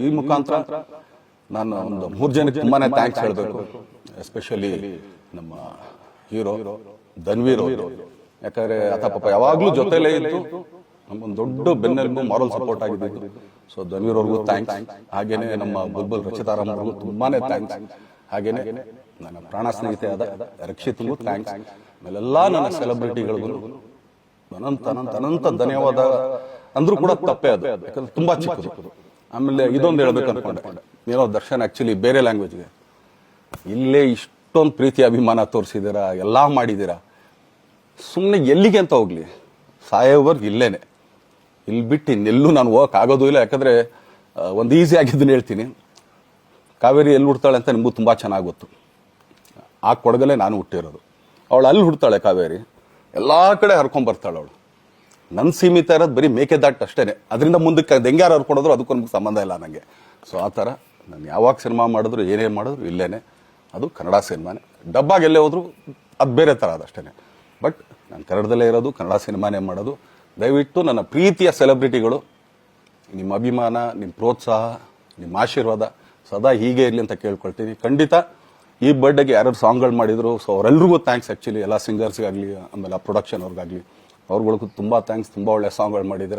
ಈ ಮುಖಾಂತರ ನಾನು ಒಂದು 3 ಜನಕ್ಕೆ ತುಂಬಾನೇ ಥ್ಯಾಂಕ್ಸ್ ಹೇಳಬೇಕು. ಎಸ್ಪೆಷಲಿ ನಮ್ಮ ಹೀರೋ ಧನ್ವೀರ್ ಅವರು, ಯಾಕಂದ್ರೆ ಆತ ಪಾಪ ಯಾವಾಗ್ಲೂ ಜೊತೆಲೇ ಇದ್ದು ನಮ್ಮೊಂದು ದೊಡ್ಡ ಬೆನ್ನೆಲುಬು, ಮಾರಲ್ ಸಪೋರ್ಟ್ ಆಗಿದ್ದು. ಸೊ ಧನ್ವೀರ್ ಅವ್ರಿಗೂ ಥ್ಯಾಂಕ್ಸ್. ಹಾಗೇನೆ ನಮ್ಮ ಬುಲ್ಬುಲ್ ರಚಿತಾರಾಮ್ ಅವ್ರಿಗೂ ತುಂಬಾನೇ ಥ್ಯಾಂಕ್ಸ್. ಹಾಗೇನೆ ನನ್ನ ಪ್ರಾಣ ಸ್ನೇಹಿತೆ ಆದ ರಕ್ಷಿತ್ಗೂ ಥ್ಯಾಂಕ್ಸ್. ಆಮೇಲೆಲ್ಲಾ ನನ್ನ ಸೆಲೆಬ್ರಿಟಿಗಳಿಗೂ ಅನಂತ ಧನ್ಯವಾದ ಅಂದ್ರೂ ಕೂಡ ತಪ್ಪೇ ಅದು, ಯಾಕಂದ್ರೆ ತುಂಬಾ ಚಿಕ್ಕದು. ಆಮೇಲೆ ಇದೊಂದು ಹೇಳ್ಬೇಕು ಅನ್ಕೊಂಡೆ, ಏನೋ ದರ್ಶನ್ ಆಕ್ಚುಲಿ ಬೇರೆ ಲ್ಯಾಂಗ್ವೇಜ್ಗೆ ಇಲ್ಲೇ ಇಷ್ಟೊಂದು ಪ್ರೀತಿ ಅಭಿಮಾನ ತೋರಿಸಿದ್ದೀರಾ, ಎಲ್ಲಾ ಮಾಡಿದ್ದೀರಾ, ಸುಮ್ಮನೆ ಎಲ್ಲಿಗೆ ಅಂತ ಹೋಗ್ಲಿ, ಸಾಯೋವರ್ಗು ಇಲ್ಲೇನೆ, ಇಲ್ಲಿ ಬಿಟ್ಟು ಇನ್ನೆಲ್ಲೂ ನಾನು ಹೋಗಕ್ ಆಗೋದು ಇಲ್ಲ. ಯಾಕಂದ್ರೆ ಒಂದು ಈಸಿ ಆಗಿದ್ದನ್ನು ಹೇಳ್ತೀನಿ, ಕಾವೇರಿ ಎಲ್ಲಿ ಹುಡ್ತಾಳೆ ಅಂತ ನಿಮಗೂ ತುಂಬಾ ಚೆನ್ನಾಗಿ ಗೊತ್ತು. ಆ ಕೊಡಗಲ್ಲೇ ನಾನು ಹುಟ್ಟಿರೋದು. ಅವಳು ಅಲ್ಲಿ ಹುಡ್ತಾಳೆ ಕಾವೇರಿ, ಎಲ್ಲಾ ಕಡೆ ಹರ್ಕೊಂಡ್ ಬರ್ತಾಳೆ ಅವಳು. ನನ್ ಸೀಮಿತ ಇರೋದು ಬರೀ ಮೇಕೆದಾಟ್ ಅಷ್ಟೇನೆ, ಅದರಿಂದ ಮುಂದಕ್ಕೆ ಹೆಂಗ್ಯಾರು ಹರ್ಕೊಡೋದ್ರು ಅದಕ್ಕೂ ನಮ್ಗೆ ಸಂಬಂಧ ಇಲ್ಲ ನಂಗೆ. ಸೊ ಆ ಥರ ನಾನು ಯಾವಾಗ ಸಿನಿಮಾ ಮಾಡಿದ್ರು ಏನೇ ಮಾಡಿದ್ರು ಇಲ್ಲೇನೆ, ಅದು ಕನ್ನಡ ಸಿನಿಮಾನೇ. ಡಬ್ಬಾಗಿ ಎಲ್ಲೇ ಹೋದ್ರು ಅದು ಬೇರೆ ಥರ ಅದಷ್ಟೇನೆ. ಬಟ್ ನಾನು ಕನ್ನಡದಲ್ಲೇ ಇರೋದು, ಕನ್ನಡ ಸಿನಿಮಾನೇ ಮಾಡೋದು. ದಯವಿಟ್ಟು ನನ್ನ ಪ್ರೀತಿಯ ಸೆಲೆಬ್ರಿಟಿಗಳು, ನಿಮ್ಮ ಅಭಿಮಾನ, ನಿಮ್ಮ ಪ್ರೋತ್ಸಾಹ, ನಿಮ್ಮ ಆಶೀರ್ವಾದ ಸದಾ ಹೀಗೆ ಇರಲಿ ಅಂತ ಕೇಳ್ಕೊಳ್ತೀನಿ. ಖಂಡಿತ ಈ ಬರ್ಡೇಗೆ ಯಾರು ಸಾಂಗ್ಗಳು ಮಾಡಿದ್ರು, ಸೊ ಅವರೆಲ್ರಿಗೂ ಥ್ಯಾಂಕ್ಸ್. ಆ್ಯಕ್ಚುಲಿ ಎಲ್ಲ ಸಿಂಗರ್ಸ್ಗಾಗಲಿ, ಆಮೇಲೆ ಪ್ರೊಡಕ್ಷನ್ ಅವ್ರಿಗಾಗಲಿ, ಅವ್ರಗಳಿಗೂ ತುಂಬ ಥ್ಯಾಂಕ್ಸ್. ತುಂಬ ಒಳ್ಳೆ ಸಾಂಗ್ಗಳು ಮಾಡಿದ್ದೀರಾ.